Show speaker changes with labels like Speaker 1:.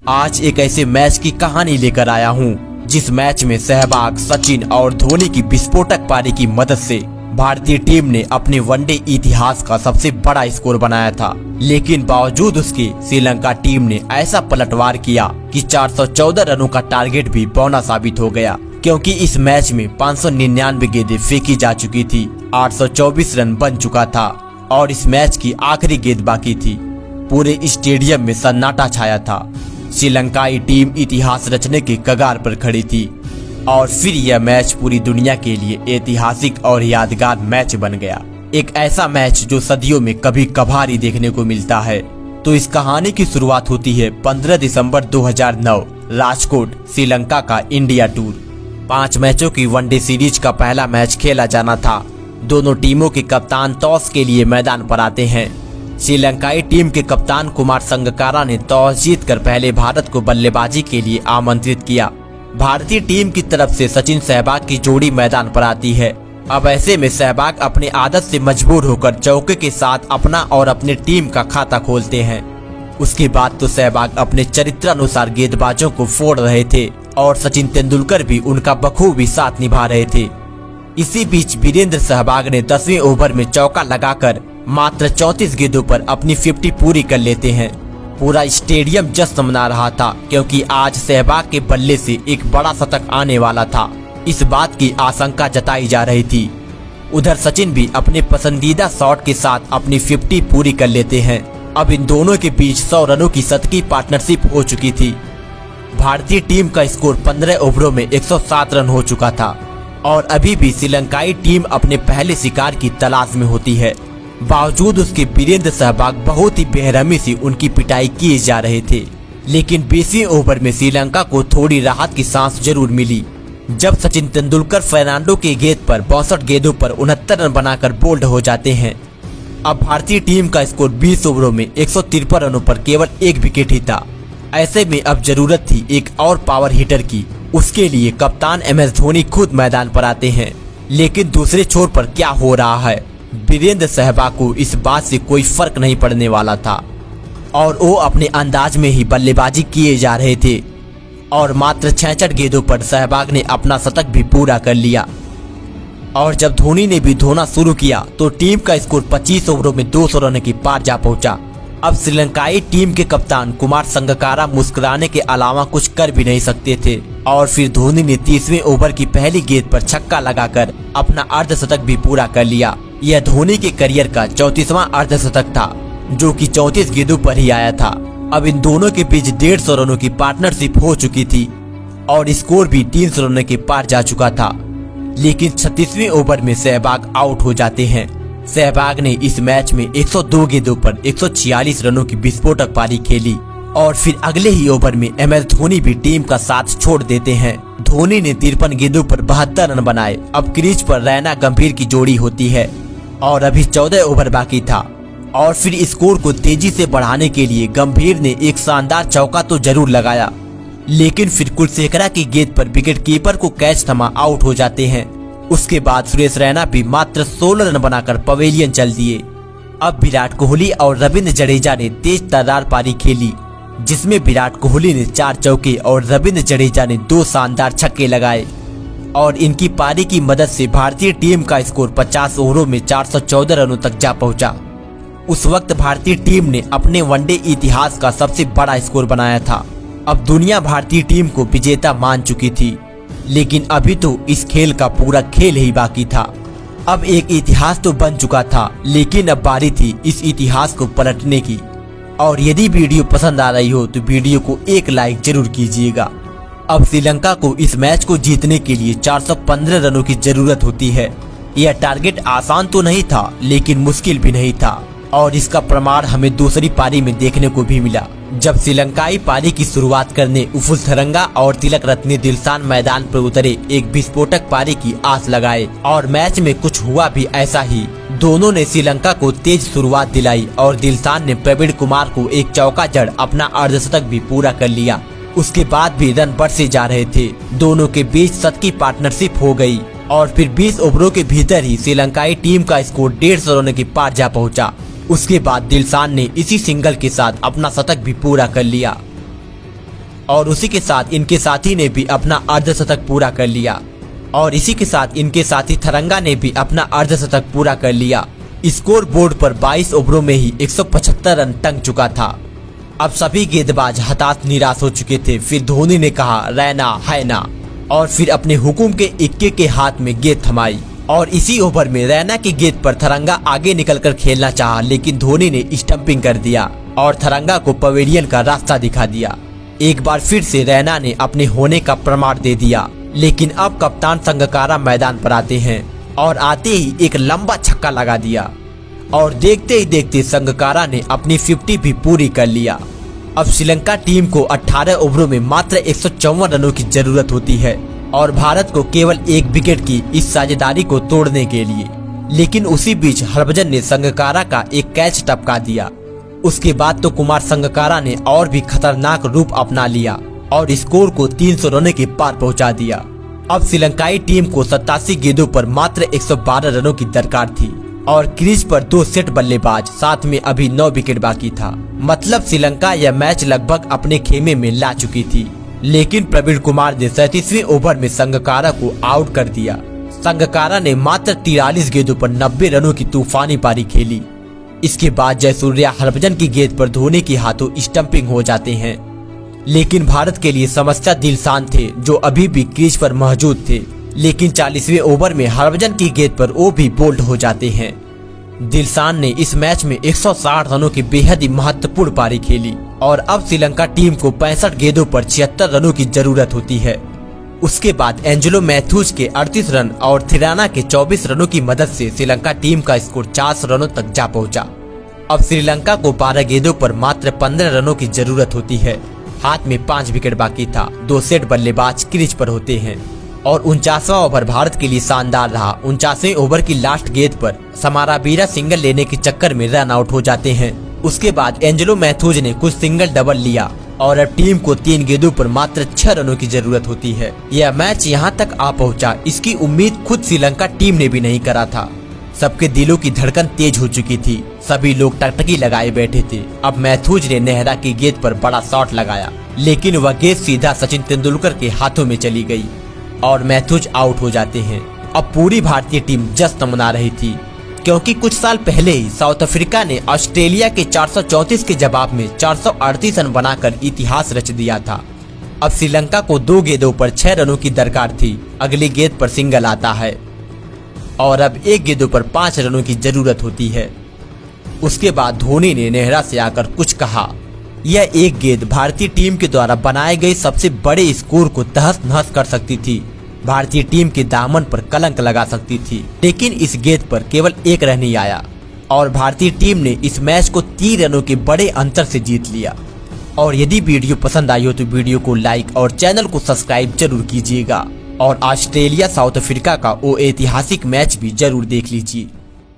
Speaker 1: आज एक ऐसे मैच की कहानी लेकर आया हूँ जिस मैच में सहवाग, सचिन और धोनी की विस्फोटक पारी की मदद से भारतीय टीम ने अपने वनडे इतिहास का सबसे बड़ा स्कोर बनाया था। लेकिन बावजूद उसके श्रीलंका टीम ने ऐसा पलटवार किया कि 414 रनों का टारगेट भी बौना साबित हो गया, क्योंकि इस मैच में 599 गेंदें फेंकी जा चुकी थी, 824 रन बन चुका था और इस मैच की आखिरी गेंद बाकी थी। पूरे स्टेडियम में सन्नाटा छाया था। श्रीलंकाई टीम इतिहास रचने के कगार पर खड़ी थी और फिर यह मैच पूरी दुनिया के लिए ऐतिहासिक और यादगार मैच बन गया। एक ऐसा मैच जो सदियों में कभी कभार ही देखने को मिलता है। तो इस कहानी की शुरुआत होती है 15 दिसंबर 2009 राजकोट, श्रीलंका का इंडिया टूर। 5 मैचों की वनडे सीरीज का पहला मैच खेला जाना था। दोनों टीमों के कप्तान टॉस के लिए मैदान पर आते हैं। श्रीलंकाई टीम के कप्तान कुमार संगकारा ने टॉस जीतकर पहले भारत को बल्लेबाजी के लिए आमंत्रित किया। भारतीय टीम की तरफ से सचिन सहवाग की जोड़ी मैदान पर आती है। अब ऐसे में सहवाग अपनी आदत से मजबूर होकर चौके के साथ अपना और अपने टीम का खाता खोलते हैं। उसके बाद तो सहवाग अपने चरित्रानुसार गेंदबाजों को फोड़ रहे थे और सचिन तेंदुलकर भी उनका बखूबी साथ निभा रहे थे। इसी बीच वीरेंद्र सहवाग ने 10वें ओवर में चौका लगाकर मात्र 34 गेंदों पर अपनी 50 पूरी कर लेते हैं। पूरा स्टेडियम जश्न मना रहा था, क्योंकि आज सहवाग के बल्ले से एक बड़ा शतक आने वाला था। इस बात की आशंका जताई जा रही थी। उधर सचिन भी अपने पसंदीदा शॉट के साथ अपनी 50 पूरी कर लेते हैं। अब इन दोनों के बीच 100 रनों की शतकीय पार्टनरशिप हो चुकी थी। भारतीय टीम का स्कोर 15 ओवरों में 107 रन हो चुका था और अभी भी श्रीलंकाई टीम अपने पहले शिकार की तलाश में होती है। बावजूद उसके वीरेंद्र सहवाग बहुत ही बेरहमी से उनकी पिटाई किए जा रहे थे। लेकिन 20वें ओवर में श्रीलंका को थोड़ी राहत की सांस जरूर मिली, जब सचिन तेंदुलकर फर्नांडो के गेंद पर 62 गेंदों पर 69 रन बनाकर बोल्ड हो जाते हैं। अब भारतीय टीम का स्कोर 20 ओवरों में 153 रनों पर केवल 1 विकेट ही था। ऐसे में अब जरूरत थी एक और पावर हिटर की। उसके लिए कप्तान MS धोनी खुद मैदान पर आते हैं। लेकिन दूसरे छोर पर क्या हो रहा है, वीरेंद्र सहवाग को इस बात से कोई फर्क नहीं पड़ने वाला था और वो अपने अंदाज में ही बल्लेबाजी किए जा रहे थे और मात्र 66 गेंदों पर सहवाग ने अपना शतक भी पूरा कर लिया। और जब धोनी ने भी धोना शुरू किया तो टीम का स्कोर 25 ओवरों में 200 रन के पार जा पहुंचा। अब श्रीलंकाई टीम के कप्तान कुमार संगकारा मुस्कुराने के अलावा कुछ कर भी नहीं सकते थे और फिर धोनी ने 30वें ओवर की पहली गेंद पर छक्का लगाकर अपना अर्धशतक भी पूरा कर लिया। यह धोनी के करियर का 34वां अर्धशतक था, जो कि 34 गेंदों पर ही आया था। अब इन दोनों के बीच 150 रनों की पार्टनरशिप हो चुकी थी और स्कोर भी 300 रनों के पार जा चुका था। लेकिन 36वें ओवर में सहवाग आउट हो जाते हैं। सहवाग ने इस मैच में 102 गेंदों पर 146 रनों की विस्फोटक पारी खेली और फिर अगले ही ओवर में MS धोनी भी टीम का साथ छोड़ देते हैं। धोनी ने 53 गेंदों पर 72 रन बनाए। अब क्रीज पर रैना गंभीर की जोड़ी होती है और अभी 14 ओवर बाकी था और फिर स्कोर को तेजी से बढ़ाने के लिए गंभीर ने एक शानदार चौका तो जरूर लगाया, लेकिन फिर कुलशेखरा की गेंद पर विकेट कीपर को कैच थमा आउट हो जाते हैं। उसके बाद सुरेश रैना भी मात्र 16 रन बनाकर पवेलियन चल दिए। अब विराट कोहली और रविंद्र जडेजा ने तेज तर्रार पारी खेली, जिसमें विराट कोहली ने 4 चौके और रविंद्र जडेजा ने 2 शानदार छक्के लगाए और इनकी पारी की मदद से भारतीय टीम का स्कोर 50 ओवरों में 414 रनों तक जा पहुंचा। उस वक्त भारतीय टीम ने अपने वनडे इतिहास का सबसे बड़ा स्कोर बनाया था। अब दुनिया भारतीय टीम को विजेता मान चुकी थी, लेकिन अभी तो इस खेल का पूरा खेल ही बाकी था। अब एक इतिहास तो बन चुका था, लेकिन अब बारी थी इस इतिहास को पलटने की। और यदि वीडियो पसंद आ रही हो तो वीडियो को एक लाइक जरूर कीजिएगा। अब श्रीलंका को इस मैच को जीतने के लिए 415 रनों की जरूरत होती है। यह टारगेट आसान तो नहीं था, लेकिन मुश्किल भी नहीं था और इसका प्रमाण हमें दूसरी पारी में देखने को भी मिला, जब श्रीलंकाई पारी की शुरुआत करने उफुल थरंगा और तिलक रत्ने दिलशान मैदान पर उतरे एक विस्फोटक पारी की आस लगाए और मैच में कुछ हुआ भी ऐसा ही। दोनों ने श्रीलंका को तेज शुरुआत दिलाई और दिलशान ने प्रवीण कुमार को एक चौका जड़ अपना अर्धशतक भी पूरा कर लिया। उसके बाद भी रन बढ़ते जा रहे थे। दोनों के बीच शतकीय पार्टनरशिप हो गई और फिर 20 ओवरों के भीतर ही श्रीलंकाई टीम का स्कोर 150 रनों के पार जा पहुंचा। उसके बाद दिलशान ने इसी सिंगल के साथ अपना शतक भी पूरा कर लिया। और उसी के साथ इनके साथी ने भी अपना अर्धशतक पूरा कर लिया और इसी के साथ इनके साथी थरंगा ने भी अपना अर्धशतक पूरा कर लिया। स्कोर बोर्ड पर 22 ओवरों में ही 175 रन टंग चुका था। अब सभी गेंदबाज हताश निराश हो चुके थे। फिर धोनी ने कहा रैना है ना, और फिर अपने हुकुम के इक्के के हाथ में गेंद थमाई और इसी ओवर में रैना की गेंद पर थरंगा आगे निकलकर खेलना चाहा, लेकिन धोनी ने स्टंपिंग कर दिया और थरंगा को पवेलियन का रास्ता दिखा दिया। एक बार फिर से रैना ने अपने होने का प्रमाण दे दिया, लेकिन अब कप्तान संगकारा मैदान पर आते हैं और आते ही एक लंबा छक्का लगा दिया और देखते ही देखते संगकारा ने अपनी 50 भी पूरी कर लिया। अब श्रीलंका टीम को 18 ओवरों में मात्र 154 रनों की जरूरत होती है और भारत को केवल 1 विकेट की इस साझेदारी को तोड़ने के लिए। लेकिन उसी बीच हरभजन ने संगकारा का एक कैच टपका दिया। उसके बाद तो कुमार संगकारा ने और भी खतरनाक रूप अपना लिया और स्कोर को 300 रनों के पार पहुंचा दिया। अब श्रीलंकाई टीम को 87 गेंदों पर मात्र 112 रनों की दरकार थी और क्रीज पर 2 सेट बल्लेबाज, साथ में अभी 9 विकेट बाकी था। मतलब श्रीलंका यह मैच लगभग अपने खेमे में ला चुकी थी। लेकिन प्रवीण कुमार ने 37वें ओवर में संगकारा को आउट कर दिया। संगकारा ने मात्र 43 गेंदों पर 90 रनों की तूफानी पारी खेली। इसके बाद जयसूर्या हरभजन की गेंद पर धोनी के हाथों स्टंपिंग हो जाते हैं। लेकिन भारत के लिए समस्या दिलशान थे, जो अभी भी क्रीज पर मौजूद थे। लेकिन 40वें ओवर में हरभजन की गेंद पर वो भी बोल्ड हो जाते हैं। दिलशान ने इस मैच में 160 रनों की बेहद ही महत्वपूर्ण पारी खेली और अब श्रीलंका टीम को 65 गेंदों पर 76 रनों की जरूरत होती है। उसके बाद एंजेलो मैथ्यूज के 38 रन और थिराना के 24 रनों की मदद से श्रीलंका टीम का स्कोर 400 रनों तक जा पहुंचा। अब श्रीलंका को 12 गेंदों पर मात्र 15 रनों की जरूरत होती है। हाथ में 5 विकेट बाकी था। 2 सेट बल्लेबाज क्रीज पर होते हैं और 49वां ओवर भारत के लिए शानदार रहा। 49वें ओवर की लास्ट गेंद पर समारावीरा सिंगल लेने के चक्कर में रन आउट हो जाते हैं। उसके बाद एंजेलो मैथ्यूज ने कुछ सिंगल डबल लिया और अब टीम को 3 गेंदों पर मात्र 6 रनों की जरूरत होती है। यह मैच यहाँ तक आ पहुँचा, इसकी उम्मीद खुद श्रीलंका टीम ने भी नहीं करा था। सबके दिलों की धड़कन तेज हो चुकी थी। सभी लोग टकटकी लगाए बैठे थे। अब मैथ्यूज ने नेहरा की गेंद पर बड़ा शॉट लगाया, लेकिन वह गेंद सीधा सचिन तेंदुलकर के हाथों में चली गई और मैथ्यूज आउट हो जाते हैं। अब पूरी भारतीय टीम जश्न मना रही थी, क्योंकि कुछ साल पहले ही साउथ अफ्रीका ने ऑस्ट्रेलिया के 434 के जवाब में 438 रन बनाकर इतिहास रच दिया था। अब श्रीलंका को 2 गेंदों पर 6 रनों की दरकार थी। अगली गेंद पर सिंगल आता है और अब 1 गेंदों पर 5 रनों की जरूरत होती है। उसके बाद धोनी ने नेहरा से आकर कुछ कहा। यह एक गेंद भारतीय टीम के द्वारा बनाए गए सबसे बड़े स्कोर को तहस नहस कर सकती थी, भारतीय टीम के दामन पर कलंक लगा सकती थी। लेकिन इस गेंद पर केवल 1 रन ही आया और भारतीय टीम ने इस मैच को 3 रनों के बड़े अंतर से जीत लिया। और यदि वीडियो पसंद आई हो तो वीडियो को लाइक और चैनल को सब्सक्राइब जरूर कीजिएगा और ऑस्ट्रेलिया साउथ अफ्रीका का वो ऐतिहासिक मैच भी जरूर देख लीजिए।